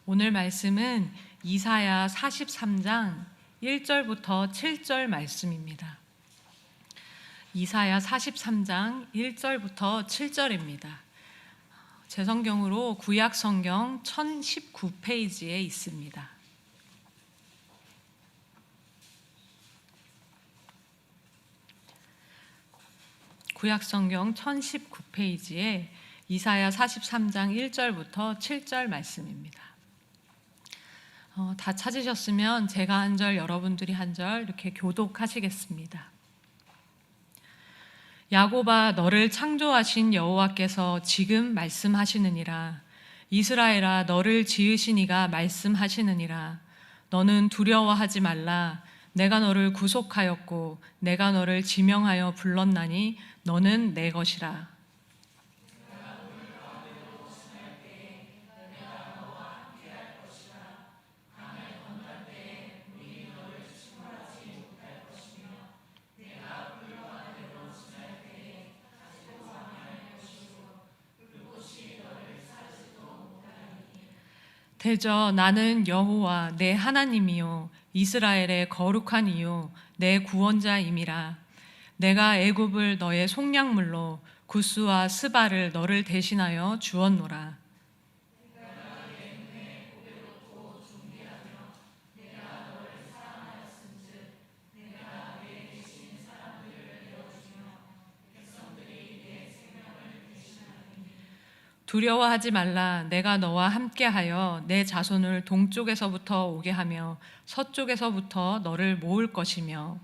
오늘 말씀은 이사야 43장 1절부터 7절 말씀입니다. 이사야 43장 1절부터 7절입니다. 제 성경으로 구약 성경 1019페이지에 있습니다. 구약 성경 1019페이지에 이사야 43장 1절부터 7절 말씀입니다. 다 찾으셨으면 제가 한 절, 여러분들이 한 절 이렇게 교독하시겠습니다. 야곱아, 너를 창조하신 여호와께서 지금 말씀하시느니라. 이스라엘아, 너를 지으신 이가 말씀하시느니라. 너는 두려워하지 말라. 내가 너를 구속하였고 내가 너를 지명하여 불렀나니 너는 내 것이라. 대저 나는 여호와 내 하나님이요 이스라엘의 거룩한 이요 내 구원자임이라. 내가 애굽을 너의 속량물로 구스와 스바를 너를 대신하여 주었노라. 두려워하지 말라. 내가 너와 함께하여 내 자손을 동쪽에서부터 오게 하며 서쪽에서부터 너를 모을 것이며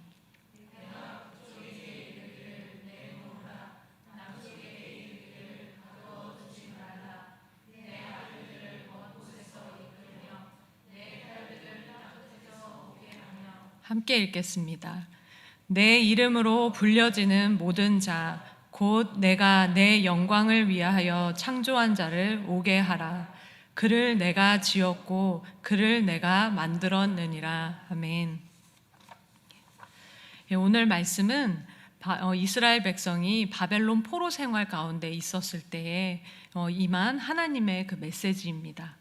함께 읽겠습니다. 내 이름으로 불려지는 모든 자 곧 내가 내 영광을 위하여 창조한 자를 오게 하라. 그를 내가 지었고 그를 내가 만들었느니라. 아멘. 오늘 말씀은 이스라엘 백성이 바벨론 포로 생활 가운데 있었을 때에 임한 하나님의 그 메시지입니다.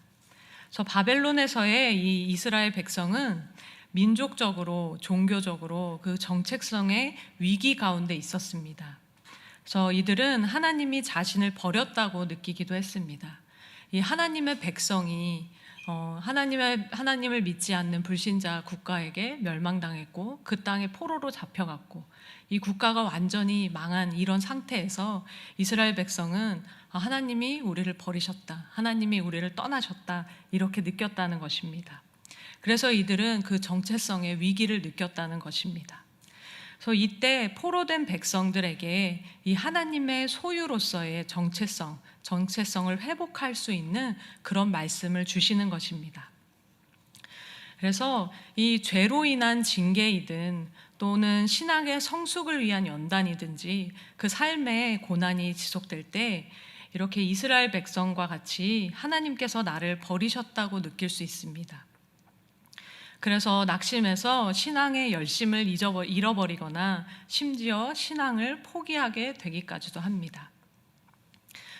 그래서 바벨론에서의 이 이스라엘 백성은 민족적으로, 종교적으로 그 정체성의 위기 가운데 있었습니다. 그래서 이들은 하나님이 자신을 버렸다고 느끼기도 했습니다. 이 하나님의 백성이 하나님을 믿지 않는 불신자 국가에게 멸망당했고 그 땅에 포로로 잡혀갔고 이 국가가 완전히 망한 이런 상태에서 이스라엘 백성은 하나님이 우리를 버리셨다, 하나님이 우리를 떠나셨다 이렇게 느꼈다는 것입니다. 그래서 이들은 그 정체성의 위기를 느꼈다는 것입니다. 그래서 이때 포로된 백성들에게 이 하나님의 소유로서의 정체성을 회복할 수 있는 그런 말씀을 주시는 것입니다. 그래서 이 죄로 인한 징계이든 또는 신앙의 성숙을 위한 연단이든지 그 삶의 고난이 지속될 때 이렇게 이스라엘 백성과 같이 하나님께서 나를 버리셨다고 느낄 수 있습니다. 그래서 낙심해서 신앙의 열심을 잃어버리거나 심지어 신앙을 포기하게 되기까지도 합니다.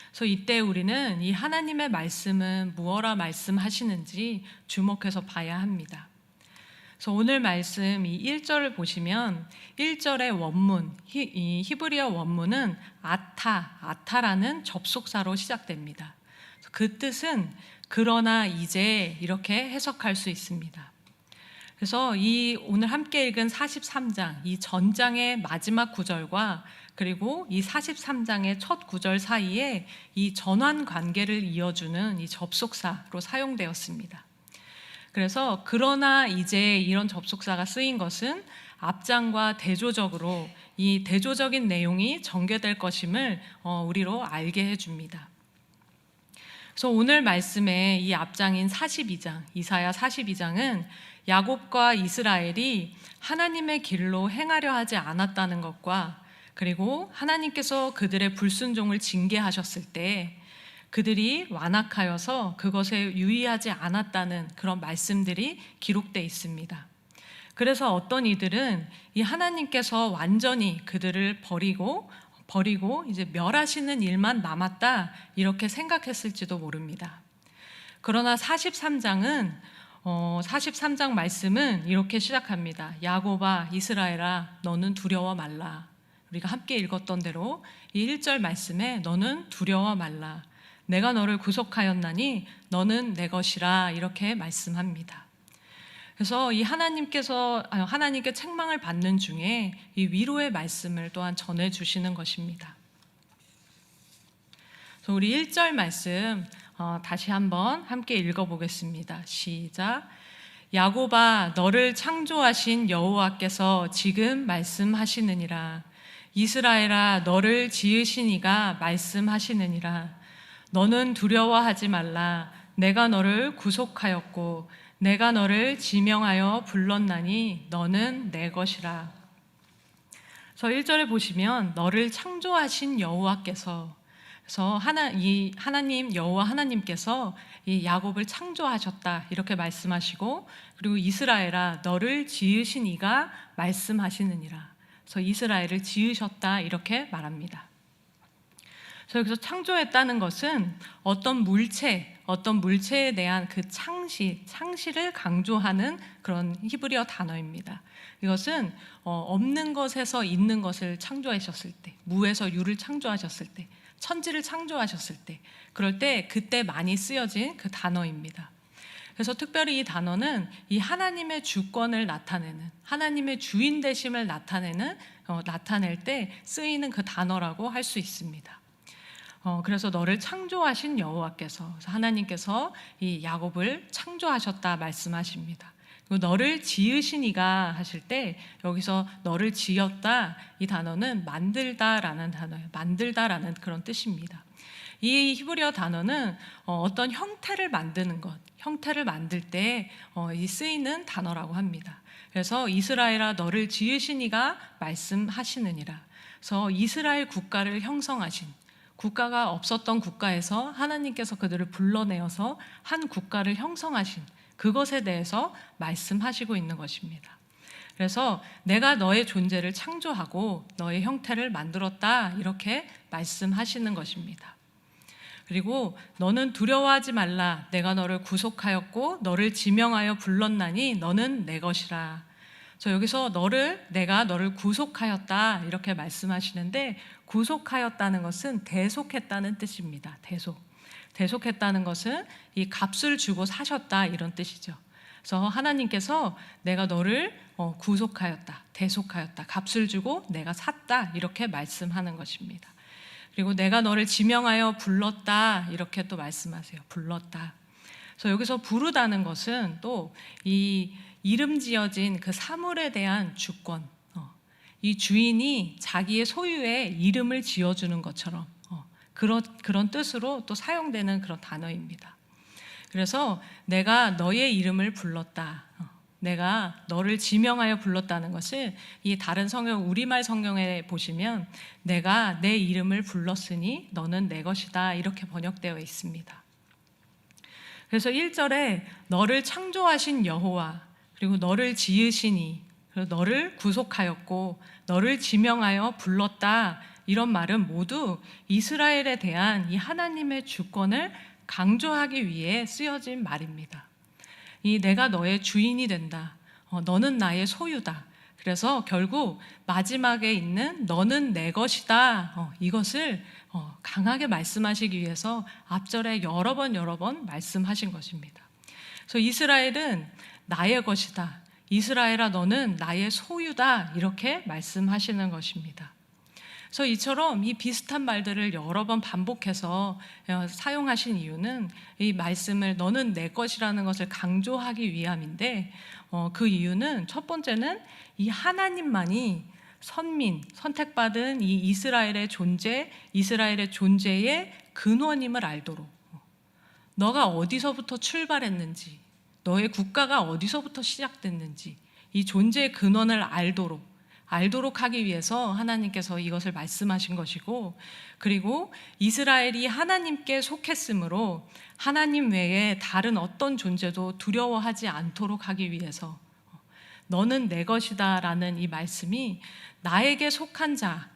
그래서 이때 우리는 이 하나님의 말씀은 무엇라 말씀하시는지 주목해서 봐야 합니다. 그래서 오늘 말씀 이 1절을 보시면 1절의 원문, 이 히브리어 원문은 아타라는 접속사로 시작됩니다. 그 뜻은 그러나 이제 이렇게 해석할 수 있습니다. 그래서 이 오늘 함께 읽은 43장, 이 전장의 마지막 구절과 그리고 이 43장의 첫 구절 사이에 이 전환 관계를 이어주는 이 접속사로 사용되었습니다. 그래서 그러나 이제 이런 접속사가 쓰인 것은 앞장과 대조적으로 이 대조적인 내용이 전개될 것임을 우리로 알게 해줍니다. 그래서 오늘 말씀의 이 앞장인 42장, 이사야 42장은 야곱과 이스라엘이 하나님의 길로 행하려 하지 않았다는 것과 그리고 하나님께서 그들의 불순종을 징계하셨을 때 그들이 완악하여서 그것에 유의하지 않았다는 그런 말씀들이 기록되어 있습니다. 그래서 어떤 이들은 이 하나님께서 완전히 그들을 버리고 이제 멸하시는 일만 남았다 이렇게 생각했을지도 모릅니다. 그러나 43장 말씀은 이렇게 시작합니다. 야곱아, 이스라엘아, 너는 두려워 말라. 우리가 함께 읽었던 대로 이 1절 말씀에 너는 두려워 말라. 내가 너를 구속하였나니 너는 내 것이라 이렇게 말씀합니다. 그래서 이 하나님께 책망을 받는 중에 이 위로의 말씀을 또한 전해주시는 것입니다. 그래서 우리 1절 말씀 다시 한번 함께 읽어보겠습니다. 시작. 야곱아, 너를 창조하신 여호와께서 지금 말씀하시느니라. 이스라엘아, 너를 지으신 이가 말씀하시느니라. 너는 두려워하지 말라. 내가 너를 구속하였고 내가 너를 지명하여 불렀나니 너는 내 것이라. 그래서 1절에 보시면 너를 창조하신 여호와께서, 그래서 하나님 여호와 하나님께서 이 야곱을 창조하셨다 이렇게 말씀하시고, 그리고 이스라엘아, 너를 지으신 이가 말씀하시느니라. 그래서 이스라엘을 지으셨다 이렇게 말합니다. 그래서 여기서 창조했다는 것은 어떤 물체에 대한 그 창시를 강조하는 그런 히브리어 단어입니다. 이것은 없는 것에서 있는 것을 창조하셨을 때, 무에서 유를 창조하셨을 때, 천지를 창조하셨을 때, 그럴 때 그때 많이 쓰여진 그 단어입니다. 그래서 특별히 이 단어는 이 하나님의 주권을 나타내는, 하나님의 주인 되심을 나타낼 때 쓰이는 그 단어라고 할 수 있습니다. 그래서 너를 창조하신 여호와께서, 하나님께서 이 야곱을 창조하셨다 말씀하십니다. 그리고 너를 지으신 이가 하실 때 여기서 너를 지었다, 이 단어는 만들다라는 단어예요. 만들다라는 그런 뜻입니다. 이 히브리어 단어는 어떤 형태를 만드는 것, 형태를 만들 때 이 쓰이는 단어라고 합니다. 그래서 이스라엘아, 너를 지으신 이가 말씀하시느니라. 그래서 이스라엘 국가를 형성하신, 국가가 없었던 국가에서 하나님께서 그들을 불러내어서 한 국가를 형성하신 그것에 대해서 말씀하시고 있는 것입니다. 그래서 내가 너의 존재를 창조하고 너의 형태를 만들었다 이렇게 말씀하시는 것입니다. 그리고 너는 두려워하지 말라. 내가 너를 구속하였고 너를 지명하여 불렀나니 너는 내 것이라. 여기서 내가 너를 구속하였다 이렇게 말씀하시는데, 구속하였다는 것은 대속했다는 뜻입니다. 대속했다는 것은 이 값을 주고 사셨다 이런 뜻이죠. 그래서 하나님께서 내가 너를 구속하였다, 대속하였다, 값을 주고 내가 샀다 이렇게 말씀하는 것입니다. 그리고 내가 너를 지명하여 불렀다 이렇게 또 말씀하세요. 불렀다. 그래서 여기서 부르다는 것은 또 이 이름 지어진 그 사물에 대한 주권, 이 주인이 자기의 소유의 이름을 지어주는 것처럼 그런 뜻으로 또 사용되는 그런 단어입니다. 그래서 내가 너의 이름을 불렀다, 내가 너를 지명하여 불렀다는 것을 이 다른 성경, 우리말 성경에 보시면 내가 내 이름을 불렀으니 너는 내 것이다 이렇게 번역되어 있습니다. 그래서 1절에 너를 창조하신 여호와, 그리고 너를 지으시니, 그리고 너를 구속하였고 너를 지명하여 불렀다, 이런 말은 모두 이스라엘에 대한 이 하나님의 주권을 강조하기 위해 쓰여진 말입니다. 이 내가 너의 주인이 된다, 너는 나의 소유다, 그래서 결국 마지막에 있는 너는 내 것이다, 이것을 강하게 말씀하시기 위해서 앞절에 여러 번 말씀하신 것입니다. 그래서 이스라엘은 나의 것이다, 이스라엘아 너는 나의 소유다 이렇게 말씀하시는 것입니다. 그래서 이처럼 이 비슷한 말들을 여러 번 반복해서 사용하신 이유는 이 말씀을 너는 내 것이라는 것을 강조하기 위함인데, 그 이유는 첫 번째는 이 하나님만이 선택받은 이 이스라엘의 존재의 근원임을 알도록, 너가 어디서부터 출발했는지, 너의 국가가 어디서부터 시작됐는지 이 존재의 근원을 알도록 하기 위해서 하나님께서 이것을 말씀하신 것이고, 그리고 이스라엘이 하나님께 속했으므로 하나님 외에 다른 어떤 존재도 두려워하지 않도록 하기 위해서, 너는 내 것이다 라는 이 말씀이 나에게 속한 자,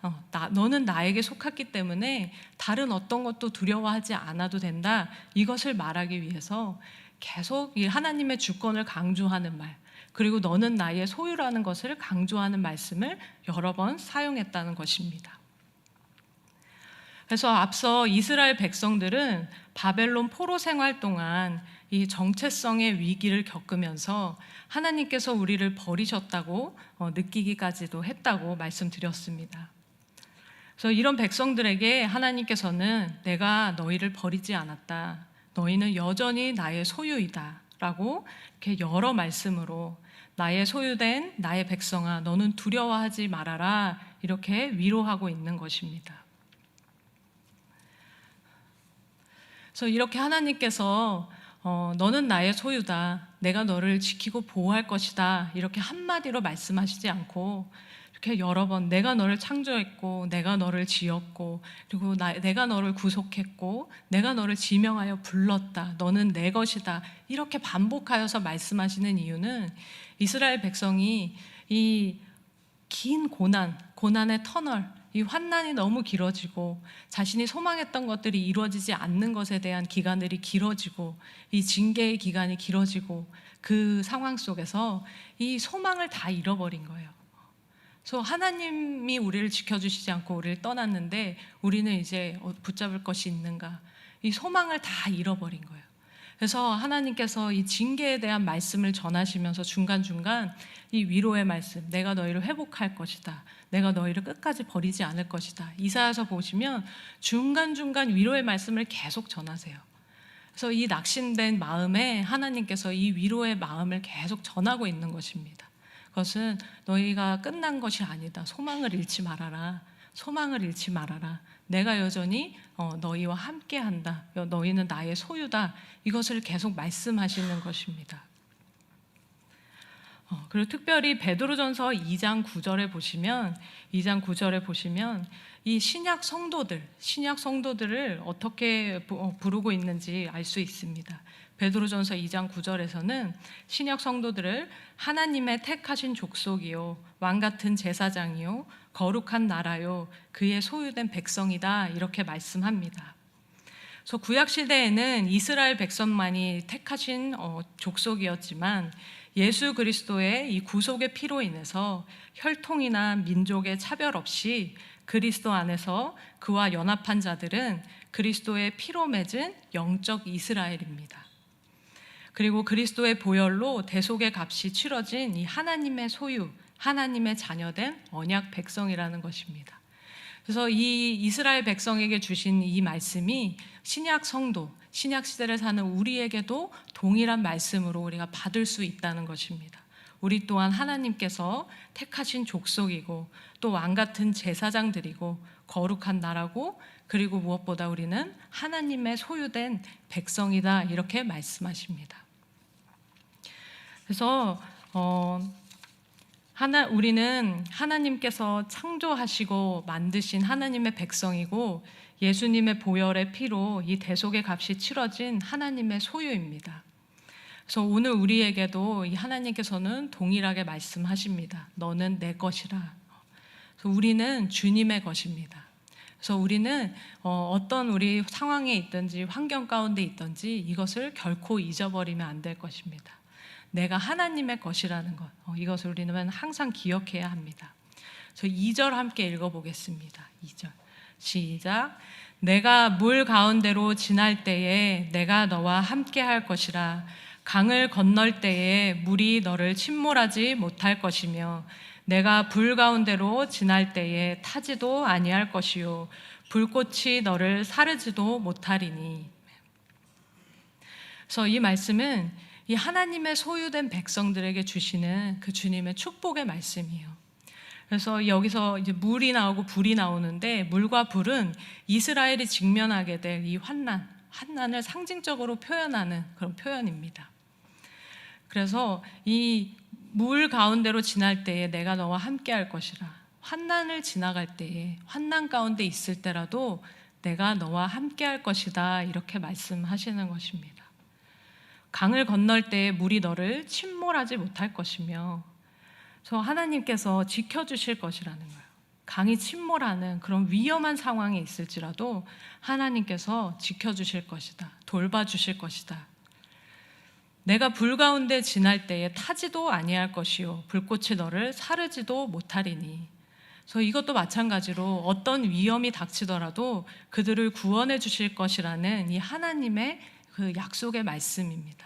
너는 나에게 속했기 때문에 다른 어떤 것도 두려워하지 않아도 된다, 이것을 말하기 위해서 계속 이 하나님의 주권을 강조하는 말, 그리고 너는 나의 소유라는 것을 강조하는 말씀을 여러 번 사용했다는 것입니다. 그래서 앞서 이스라엘 백성들은 바벨론 포로 생활 동안 이 정체성의 위기를 겪으면서 하나님께서 우리를 버리셨다고 느끼기까지도 했다고 말씀드렸습니다. 그래서 이런 백성들에게 하나님께서는 내가 너희를 버리지 않았다, 너희는 여전히 나의 소유이다 라고 이렇게 여러 말씀으로 나의 소유된 나의 백성아, 너는 두려워하지 말아라, 이렇게 위로하고 있는 것입니다. 그래서 이렇게 하나님께서 너는 나의 소유다, 내가 너를 지키고 보호할 것이다, 이렇게 한마디로 말씀하시지 않고 이렇게 여러 번 내가 너를 창조했고 내가 너를 지었고 그리고 내가 너를 구속했고 내가 너를 지명하여 불렀다, 너는 내 것이다, 이렇게 반복하여서 말씀하시는 이유는 이스라엘 백성이 이 긴 고난의 터널, 이 환난이 너무 길어지고 자신이 소망했던 것들이 이루어지지 않는 것에 대한 기간들이 길어지고 이 징계의 기간이 길어지고 그 상황 속에서 이 소망을 다 잃어버린 거예요. 그래서 하나님이 우리를 지켜주시지 않고 우리를 떠났는데 우리는 이제 붙잡을 것이 있는가, 이 소망을 다 잃어버린 거예요. 그래서 하나님께서 이 징계에 대한 말씀을 전하시면서 중간중간 이 위로의 말씀, 내가 너희를 회복할 것이다, 내가 너희를 끝까지 버리지 않을 것이다, 이사야서 보시면 중간중간 위로의 말씀을 계속 전하세요. 그래서 이 낙심된 마음에 하나님께서 이 위로의 마음을 계속 전하고 있는 것입니다. 그것은 너희가 끝난 것이 아니다, 소망을 잃지 말아라, 소망을 잃지 말아라, 내가 여전히 너희와 함께한다, 너희는 나의 소유다, 이것을 계속 말씀하시는 것입니다. 그리고 특별히 베드로전서 2장 9절에 보시면 이 신약 성도들을 어떻게 부르고 있는지 알 수 있습니다. 베드로전서 2장 9절에서는 신약 성도들을 하나님의 택하신 족속이요 왕같은 제사장이요 거룩한 나라요 그의 소유된 백성이다, 이렇게 말씀합니다. 그래서 구약 시대에는 이스라엘 백성만이 택하신 족속이었지만 예수 그리스도의 이 구속의 피로 인해서 혈통이나 민족의 차별 없이 그리스도 안에서 그와 연합한 자들은 그리스도의 피로 맺은 영적 이스라엘입니다. 그리고 그리스도의 보혈로 대속의 값이 치러진 이 하나님의 소유, 하나님의 자녀된 언약 백성이라는 것입니다. 그래서 이 이스라엘 백성에게 주신 이 말씀이 신약 성도, 신약 시대를 사는 우리에게도 동일한 말씀으로 우리가 받을 수 있다는 것입니다. 우리 또한 하나님께서 택하신 족속이고 또 왕같은 제사장들이고 거룩한 나라고, 그리고 무엇보다 우리는 하나님의 소유된 백성이다, 이렇게 말씀하십니다. 그래서 우리는 하나님께서 창조하시고 만드신 하나님의 백성이고 예수님의 보혈의 피로 이 대속의 값이 치러진 하나님의 소유입니다. 그래서 오늘 우리에게도 이 하나님께서는 동일하게 말씀하십니다. 너는 내 것이라. 그래서 우리는 주님의 것입니다. 그래서 우리는 어떤 우리 상황에 있든지 환경 가운데 있든지 이것을 결코 잊어버리면 안 될 것입니다. 내가 하나님의 것이라는 것, 이것을 우리는 항상 기억해야 합니다. 그래서 2절 함께 읽어보겠습니다. 2절 시작. 내가 물 가운데로 지날 때에 내가 너와 함께 할 것이라. 강을 건널 때에 물이 너를 침몰하지 못할 것이며 내가 불 가운데로 지날 때에 타지도 아니할 것이요 불꽃이 너를 사르지도 못하리니. 그래서 이 말씀은 이 하나님의 소유된 백성들에게 주시는 그 주님의 축복의 말씀이에요. 그래서 여기서 이제 물이 나오고 불이 나오는데 물과 불은 이스라엘이 직면하게 될 이 환난을 상징적으로 표현하는 그런 표현입니다. 그래서 이 물 가운데로 지날 때에 내가 너와 함께 할 것이라. 환난을 지나갈 때에, 환난 가운데 있을 때라도 내가 너와 함께 할 것이다, 이렇게 말씀하시는 것입니다. 강을 건널 때에 물이 너를 침몰하지 못할 것이며 그래서 하나님께서 지켜주실 것이라는 거예요. 강이 침몰하는 그런 위험한 상황에 있을지라도 하나님께서 지켜주실 것이다. 돌봐주실 것이다. 내가 불 가운데 지날 때에 타지도 아니할 것이요 불꽃이 너를 사르지도 못하리니. 그래서 이것도 마찬가지로 어떤 위험이 닥치더라도 그들을 구원해 주실 것이라는 이 하나님의 그 약속의 말씀입니다.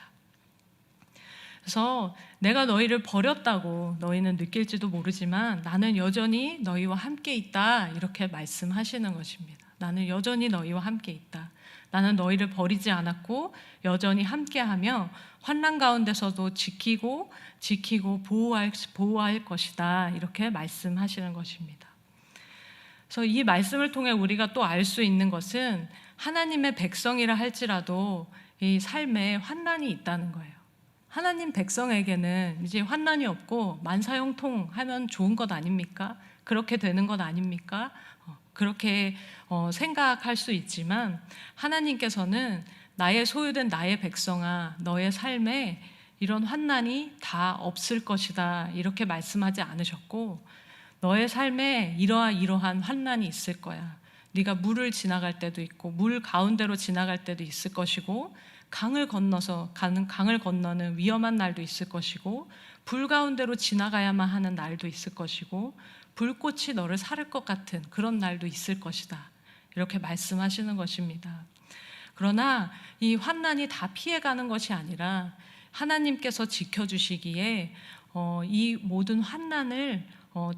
그래서 내가 너희를 버렸다고 너희는 느낄지도 모르지만 나는 여전히 너희와 함께 있다, 이렇게 말씀하시는 것입니다. 나는 여전히 너희와 함께 있다. 나는 너희를 버리지 않았고 여전히 함께하며 환난 가운데서도 지키고 보호할 것이다, 이렇게 말씀하시는 것입니다. 그래서 이 말씀을 통해 우리가 또 알 수 있는 것은 하나님의 백성이라 할지라도 이 삶에 환난이 있다는 거예요. 하나님 백성에게는 이제 환난이 없고 만사형통하면 좋은 것 아닙니까? 그렇게 되는 것 아닙니까? 그렇게 생각할 수 있지만 하나님께서는 나의 소유된 나의 백성아, 너의 삶에 이런 환난이 다 없을 것이다, 이렇게 말씀하지 않으셨고, 너의 삶에 이러한 환난이 있을 거야. 네가 물을 지나갈 때도 있고 물 가운데로 지나갈 때도 있을 것이고, 강을 건너는 위험한 날도 있을 것이고, 불 가운데로 지나가야만 하는 날도 있을 것이고, 불꽃이 너를 사를 것 같은 그런 날도 있을 것이다, 이렇게 말씀하시는 것입니다. 그러나 이 환난이 다 피해가는 것이 아니라 하나님께서 지켜주시기에 이 모든 환난을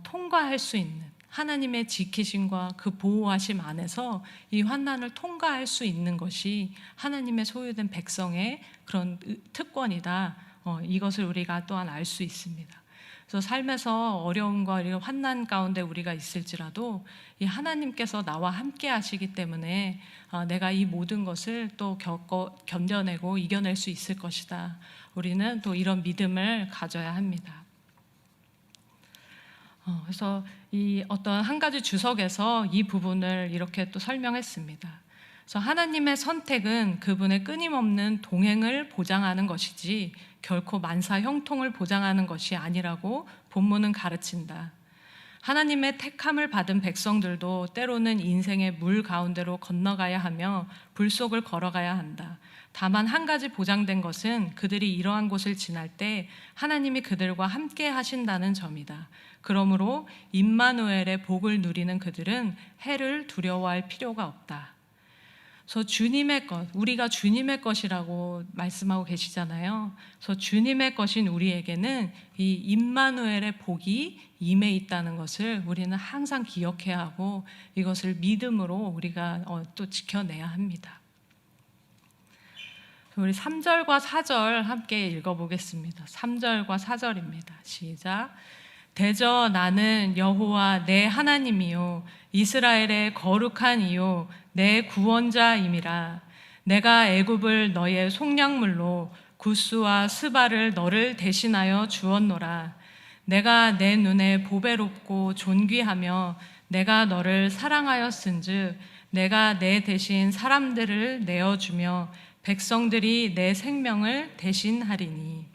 통과할 수 있는 하나님의 지키심과 그 보호하심 안에서 이 환난을 통과할 수 있는 것이 하나님의 소유된 백성의 그런 특권이다, 이것을 우리가 또한 알 수 있습니다. 그래서 삶에서 어려움과 환난 가운데 우리가 있을지라도 이 하나님께서 나와 함께 하시기 때문에 내가 이 모든 것을 또 견뎌내고 이겨낼 수 있을 것이다, 우리는 또 이런 믿음을 가져야 합니다. 그래서 이 어떤 한 가지 주석에서 이 부분을 이렇게 또 설명했습니다. 그래서 하나님의 선택은 그분의 끊임없는 동행을 보장하는 것이지 결코 만사 형통을 보장하는 것이 아니라고 본문은 가르친다. 하나님의 택함을 받은 백성들도 때로는 인생의 물 가운데로 건너가야 하며 불 속을 걸어가야 한다. 다만 한 가지 보장된 것은 그들이 이러한 곳을 지날 때 하나님이 그들과 함께 하신다는 점이다. 그러므로 임마누엘의 복을 누리는 그들은 해를 두려워할 필요가 없다. 그래서 주님의 것, 우리가 주님의 것이라고 말씀하고 계시잖아요. 그래서 주님의 것인 우리에게는 이 임마누엘의 복이 임해 있다는 것을 우리는 항상 기억해야 하고, 이것을 믿음으로 우리가 또 지켜내야 합니다. 우리 3절과 4절 함께 읽어보겠습니다. 3절과 4절입니다. 시작. 대저 나는 여호와 내 하나님이요 이스라엘의 거룩한 이요 내 구원자임이라. 내가 애굽을 너의 속량물로 구스와 스바를 너를 대신하여 주었노라. 내가 내 눈에 보배롭고 존귀하며 내가 너를 사랑하였은즉 내가 내 대신 사람들을 내어주며 백성들이 내 생명을 대신하리니.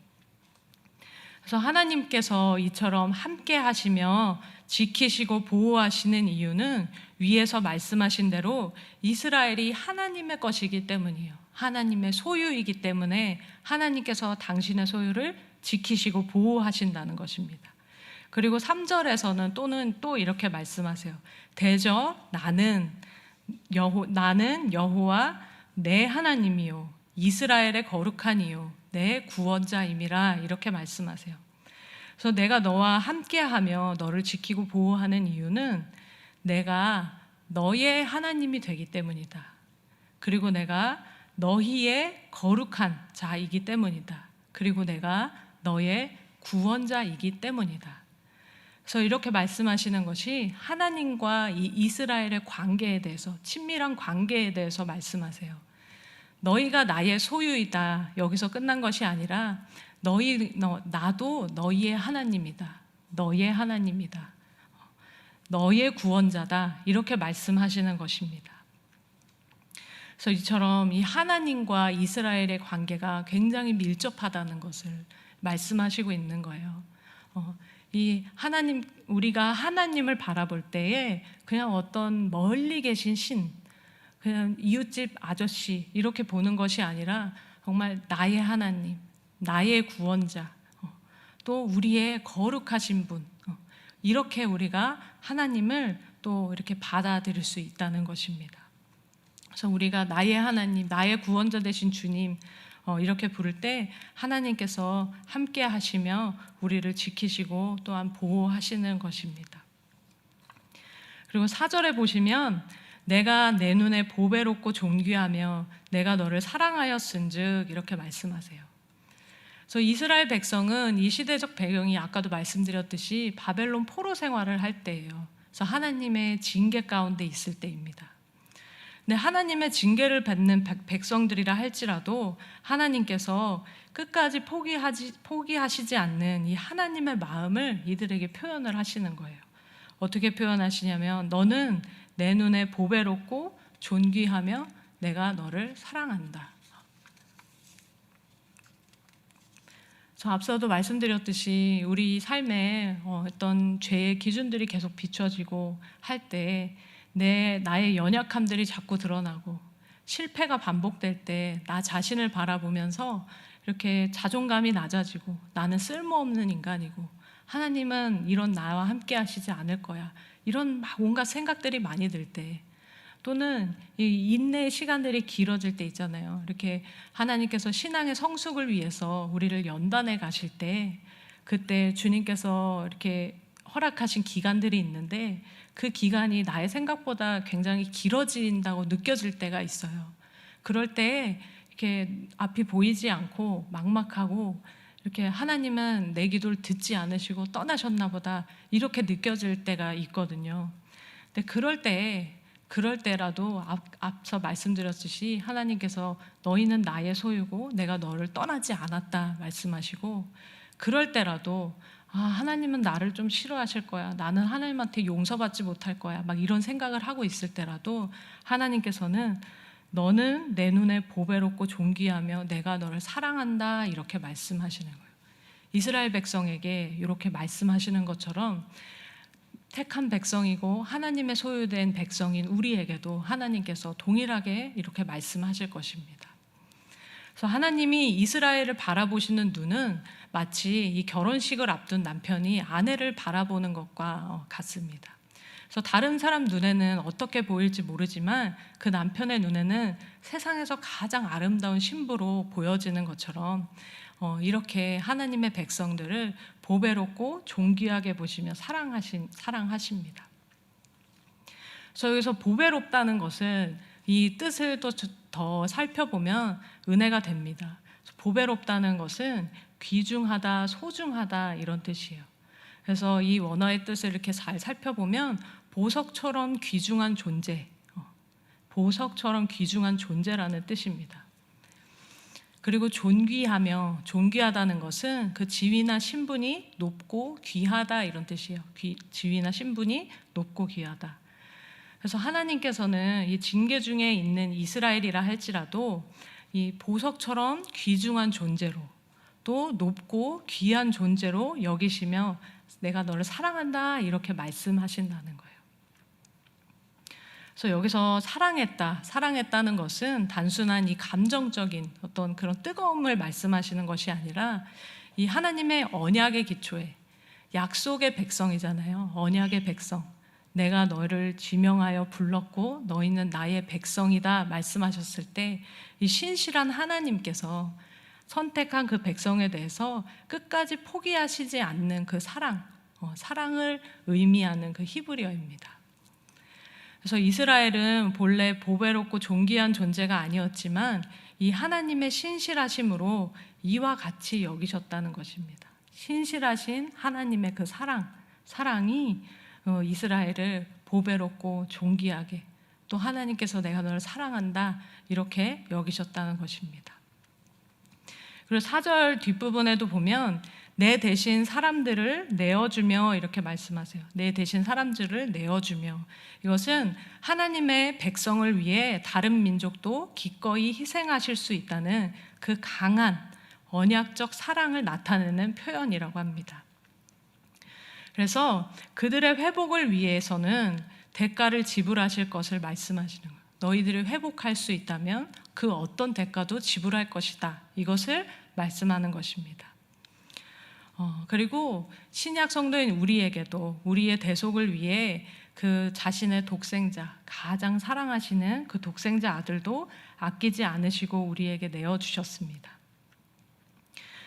그래서 하나님께서 이처럼 함께 하시며 지키시고 보호하시는 이유는 위에서 말씀하신 대로 이스라엘이 하나님의 것이기 때문이에요. 하나님의 소유이기 때문에 하나님께서 당신의 소유를 지키시고 보호하신다는 것입니다. 그리고 3절에서는 또 이렇게 말씀하세요. 대저 나는 여호와 내 하나님이요 이스라엘의 거룩한 이요 내 구원자임이라, 이렇게 말씀하세요. 그래서 내가 너와 함께하며 너를 지키고 보호하는 이유는 내가 너의 하나님이 되기 때문이다. 그리고 내가 너희의 거룩한 자이기 때문이다. 그리고 내가 너의 구원자이기 때문이다. 그래서 이렇게 말씀하시는 것이 하나님과 이 이스라엘의 관계에 대해서, 친밀한 관계에 대해서 말씀하세요. 너희가 나의 소유이다, 여기서 끝난 것이 아니라 나도 너희의 하나님이다. 너희의 하나님이다. 너희의 구원자다. 이렇게 말씀하시는 것입니다. 그래서 이처럼 이 하나님과 이스라엘의 관계가 굉장히 밀접하다는 것을 말씀하시고 있는 거예요. 이 하나님, 우리가 하나님을 바라볼 때에 그냥 어떤 멀리 계신 신, 그냥 이웃집 아저씨 이렇게 보는 것이 아니라 정말 나의 하나님, 나의 구원자, 또 우리의 거룩하신 분, 이렇게 우리가 하나님을 또 이렇게 받아들일 수 있다는 것입니다. 그래서 우리가 나의 하나님, 나의 구원자 되신 주님 이렇게 부를 때 하나님께서 함께 하시며 우리를 지키시고 또한 보호하시는 것입니다. 그리고 4절에 보시면 내가 내 눈에 보배롭고 존귀하며 내가 너를 사랑하였은즉 이렇게 말씀하세요. 그래서 이스라엘 백성은 이 시대적 배경이 아까도 말씀드렸듯이 바벨론 포로 생활을 할 때예요. 그래서 하나님의 징계 가운데 있을 때입니다. 근데 하나님의 징계를 받는 백성들이라 할지라도 하나님께서 끝까지 포기하시지 않는 이 하나님의 마음을 이들에게 표현을 하시는 거예요. 어떻게 표현하시냐면 너는 내 눈에 보배롭고 존귀하며 내가 너를 사랑한다. 저 앞서도 말씀드렸듯이 우리 삶에 어떤 죄의 기준들이 계속 비춰지고 할 때 나의 연약함들이 자꾸 드러나고 실패가 반복될 때 나 자신을 바라보면서 이렇게 자존감이 낮아지고 나는 쓸모없는 인간이고 하나님은 이런 나와 함께 하시지 않을 거야, 이런 온갖 생각들이 많이 들 때, 또는 이 인내의 시간들이 길어질 때 있잖아요. 이렇게 하나님께서 신앙의 성숙을 위해서 우리를 연단해 가실 때 그때 주님께서 이렇게 허락하신 기간들이 있는데 그 기간이 나의 생각보다 굉장히 길어진다고 느껴질 때가 있어요. 그럴 때 이렇게 앞이 보이지 않고 막막하고 이렇게 하나님은 내 기도를 듣지 않으시고 떠나셨나 보다 이렇게 느껴질 때가 있거든요. 근데 그럴 때라도 앞서 말씀드렸듯이 하나님께서 너희는 나의 소유고 내가 너를 떠나지 않았다 말씀하시고, 그럴 때라도 하나님은 나를 좀 싫어하실 거야, 나는 하나님한테 용서받지 못할 거야, 막 이런 생각을 하고 있을 때라도 하나님께서는 너는 내 눈에 보배롭고 존귀하며 내가 너를 사랑한다 이렇게 말씀하시는 거예요. 이스라엘 백성에게 이렇게 말씀하시는 것처럼 택한 백성이고 하나님의 소유된 백성인 우리에게도 하나님께서 동일하게 이렇게 말씀하실 것입니다. 그래서 하나님이 이스라엘을 바라보시는 눈은 마치 이 결혼식을 앞둔 남편이 아내를 바라보는 것과 같습니다. 그래서 다른 사람 눈에는 어떻게 보일지 모르지만 그 남편의 눈에는 세상에서 가장 아름다운 신부로 보여지는 것처럼 이렇게 하나님의 백성들을 보배롭고 존귀하게 보시며 사랑하십니다. 그래서 여기서 보배롭다는 것은 이 뜻을 또 더 살펴보면 은혜가 됩니다. 보배롭다는 것은 귀중하다, 소중하다 이런 뜻이에요. 그래서 이 원어의 뜻을 이렇게 잘 살펴보면 보석처럼 귀중한 존재, 보석처럼 귀중한 존재라는 뜻입니다. 그리고 존귀하다는 것은 그 지위나 신분이 높고 귀하다 이런 뜻이에요. 지위나 신분이 높고 귀하다. 그래서 하나님께서는 이 징계 중에 있는 이스라엘이라 할지라도 이 보석처럼 귀중한 존재로 또 높고 귀한 존재로 여기시며 내가 너를 사랑한다 이렇게 말씀하신다는 거예요. 그래서 여기서 사랑했다는 것은 단순한 이 감정적인 어떤 그런 뜨거움을 말씀하시는 것이 아니라 이 하나님의 언약의 기초에, 약속의 백성이잖아요. 언약의 백성, 내가 너를 지명하여 불렀고 너희는 나의 백성이다 말씀하셨을 때 이 신실한 하나님께서 선택한 그 백성에 대해서 끝까지 포기하시지 않는 그 사랑을 의미하는 그 히브리어입니다. 그래서 이스라엘은 본래 보배롭고 존귀한 존재가 아니었지만 이 하나님의 신실하심으로 이와 같이 여기셨다는 것입니다. 신실하신 하나님의 그 사랑이 이스라엘을 보배롭고 존귀하게, 또 하나님께서 내가 너를 사랑한다 이렇게 여기셨다는 것입니다. 그리고 4절 뒷부분에도 보면 내 대신 사람들을 내어주며 이렇게 말씀하세요. 내 대신 사람들을 내어주며, 이것은 하나님의 백성을 위해 다른 민족도 기꺼이 희생하실 수 있다는 그 강한 언약적 사랑을 나타내는 표현이라고 합니다. 그래서 그들의 회복을 위해서는 대가를 지불하실 것을 말씀하시는 거예요. 너희들이 회복할 수 있다면 그 어떤 대가도 지불할 것이다. 이것을 말씀하는 것입니다. 그리고 신약 성도인 우리에게도 우리의 대속을 위해 그 자신의 독생자, 가장 사랑하시는 그 독생자 아들도 아끼지 않으시고 우리에게 내어주셨습니다.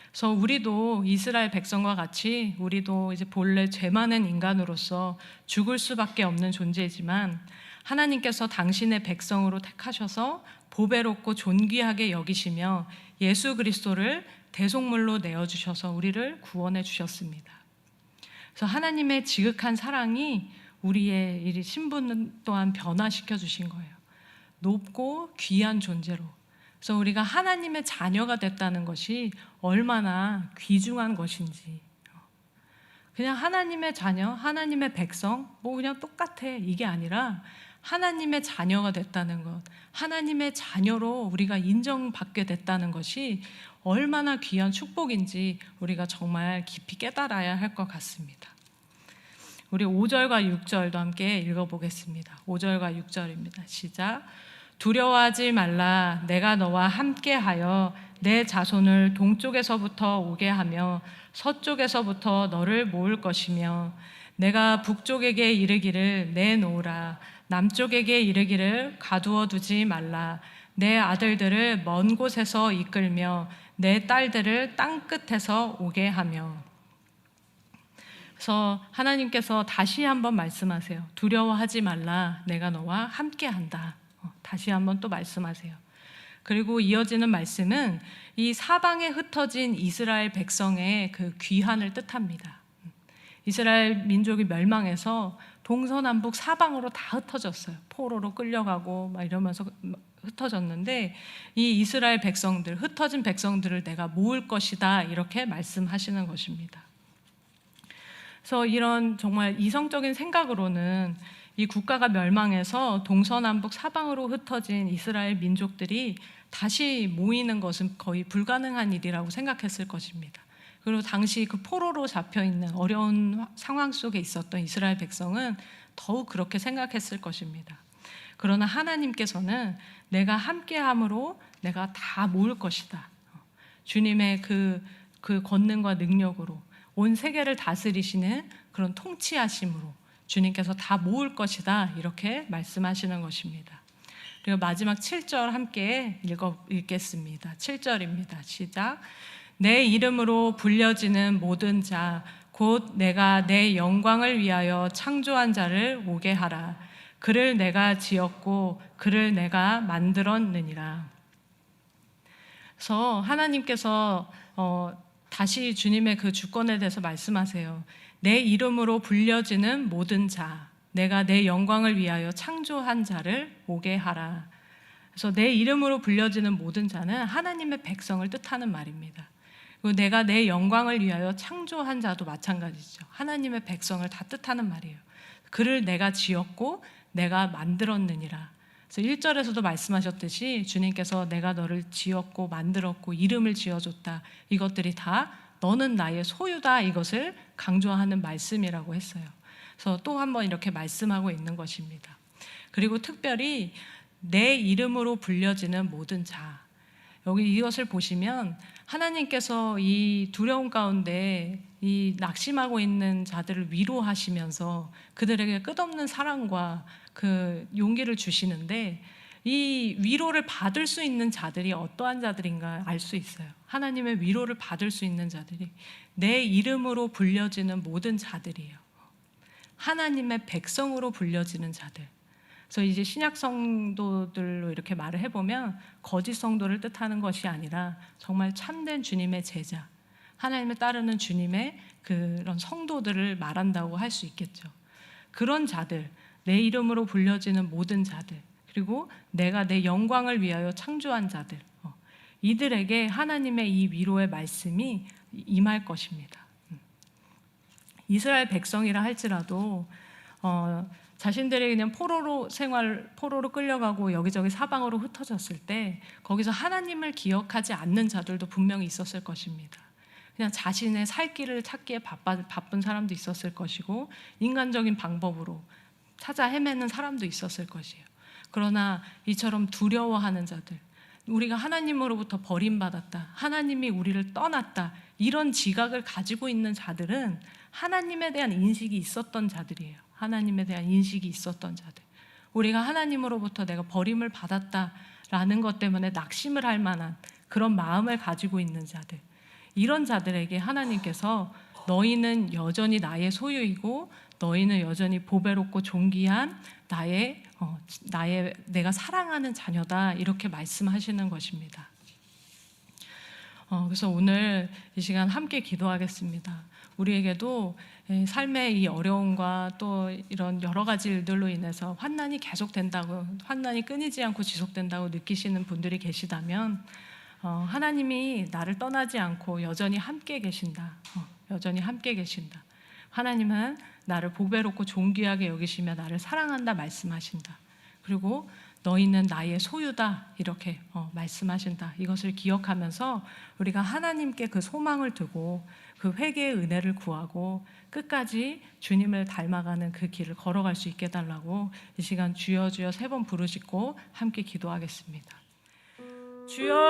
그래서 우리도 이스라엘 백성과 같이 우리도 이제 본래 죄 많은 인간으로서 죽을 수밖에 없는 존재이지만 하나님께서 당신의 백성으로 택하셔서 보배롭고 존귀하게 여기시며 예수 그리스도를 대속물로 내어주셔서 우리를 구원해 주셨습니다. 그래서 하나님의 지극한 사랑이 우리의 이 신분 또한 변화시켜 주신 거예요. 높고 귀한 존재로. 그래서 우리가 하나님의 자녀가 됐다는 것이 얼마나 귀중한 것인지. 그냥 하나님의 자녀, 하나님의 백성, 뭐 그냥 똑같아. 이게 아니라 하나님의 자녀가 됐다는 것, 하나님의 자녀로 우리가 인정받게 됐다는 것이 얼마나 귀한 축복인지 우리가 정말 깊이 깨달아야 할 것 같습니다. 우리 5절과 6절도 함께 읽어보겠습니다. 5절과 6절입니다. 시작. 두려워하지 말라. 내가 너와 함께하여 내 자손을 동쪽에서부터 오게 하며 서쪽에서부터 너를 모을 것이며 내가 북쪽에게 이르기를 내놓으라. 남쪽에게 이르기를 가두어 두지 말라. 내 아들들을 먼 곳에서 이끌며 내 딸들을 땅 끝에서 오게 하며. 그래서 하나님께서 다시 한번 말씀하세요. 두려워하지 말라. 내가 너와 함께한다. 다시 한번 또 말씀하세요. 그리고 이어지는 말씀은 이 사방에 흩어진 이스라엘 백성의 그 귀환을 뜻합니다. 이스라엘 민족이 멸망해서 동서남북 사방으로 다 흩어졌어요. 포로로 끌려가고 막 이러면서 흩어졌는데 이 이스라엘 백성들, 흩어진 백성들을 내가 모을 것이다. 이렇게 말씀하시는 것입니다. 그래서 이런 정말 이성적인 생각으로는 이 국가가 멸망해서 동서남북 사방으로 흩어진 이스라엘 민족들이 다시 모이는 것은 거의 불가능한 일이라고 생각했을 것입니다. 그리고 당시 그 포로로 잡혀있는 어려운 상황 속에 있었던 이스라엘 백성은 더욱 그렇게 생각했을 것입니다. 그러나 하나님께서는 내가 함께함으로 내가 다 모을 것이다. 주님의 그 권능과 능력으로 온 세계를 다스리시는 그런 통치하심으로 주님께서 다 모을 것이다. 이렇게 말씀하시는 것입니다. 그리고 마지막 7절 함께 읽겠습니다. 7절입니다. 시작. 내 이름으로 불려지는 모든 자, 곧 내가 내 영광을 위하여 창조한 자를 오게 하라. 그를 내가 지었고 그를 내가 만들었느니라. 그래서 하나님께서 다시 주님의 그 주권에 대해서 말씀하세요. 내 이름으로 불려지는 모든 자, 내가 내 영광을 위하여 창조한 자를 오게 하라. 그래서 내 이름으로 불려지는 모든 자는 하나님의 백성을 뜻하는 말입니다. 그리고 내가 내 영광을 위하여 창조한 자도 마찬가지죠. 하나님의 백성을 다 뜻하는 말이에요. 그를 내가 지었고 내가 만들었느니라. 그래서 1절에서도 말씀하셨듯이 주님께서 내가 너를 지었고 만들었고 이름을 지어줬다. 이것들이 다 너는 나의 소유다. 이것을 강조하는 말씀이라고 했어요. 그래서 또 한 번 이렇게 말씀하고 있는 것입니다. 그리고 특별히 내 이름으로 불려지는 모든 자, 여기 이것을 보시면 하나님께서 이 두려움 가운데 이 낙심하고 있는 자들을 위로하시면서 그들에게 끝없는 사랑과 그 용기를 주시는데 이 위로를 받을 수 있는 자들이 어떠한 자들인가 알 수 있어요. 하나님의 위로를 받을 수 있는 자들이 내 이름으로 불려지는 모든 자들이에요. 하나님의 백성으로 불려지는 자들. 그래서 이제 신약 성도들로 이렇게 말을 해보면 거짓 성도를 뜻하는 것이 아니라 정말 참된 주님의 제자, 하나님을 따르는 주님의 그런 성도들을 말한다고 할 수 있겠죠. 그런 자들, 내 이름으로 불려지는 모든 자들, 그리고 내가 내 영광을 위하여 창조한 자들, 이들에게 하나님의 이 위로의 말씀이 임할 것입니다. 이스라엘 백성이라 할지라도 자신들이 그냥 포로로 끌려가고 여기저기 사방으로 흩어졌을 때 거기서 하나님을 기억하지 않는 자들도 분명히 있었을 것입니다. 그냥 자신의 살 길을 찾기에 바쁜 사람도 있었을 것이고 인간적인 방법으로 찾아 헤매는 사람도 있었을 것이에요. 그러나 이처럼 두려워하는 자들, 우리가 하나님으로부터 버림받았다, 하나님이 우리를 떠났다, 이런 지각을 가지고 있는 자들은 하나님에 대한 인식이 있었던 자들이에요. 하나님에 대한 인식이 있었던 자들. 우리가 하나님으로부터 내가 버림을 받았다라는 것 때문에 낙심을 할 만한 그런 마음을 가지고 있는 자들, 이런 자들에게 하나님께서 너희는 여전히 나의 소유이고 너희는 여전히 보배롭고 존귀한 나의 내가 사랑하는 자녀다, 이렇게 말씀하시는 것입니다. 그래서 오늘 이 시간 함께 기도하겠습니다. 우리에게도 삶의 이 어려움과 또 이런 여러 가지 일들로 인해서 환난이 계속된다고, 환난이 끊이지 않고 지속된다고 느끼시는 분들이 계시다면 하나님이 나를 떠나지 않고 여전히 함께 계신다. 여전히 함께 계신다. 하나님은 나를 보배롭고 존귀하게 여기시며 나를 사랑한다 말씀하신다. 그리고 너희는 나의 소유다, 이렇게 말씀하신다. 이것을 기억하면서 우리가 하나님께 그 소망을 두고 그 회개의 은혜를 구하고 끝까지 주님을 닮아가는 그 길을 걸어갈 수 있게 해달라고 이 시간 주여 주여 3번 부르시고 함께 기도하겠습니다. 주여.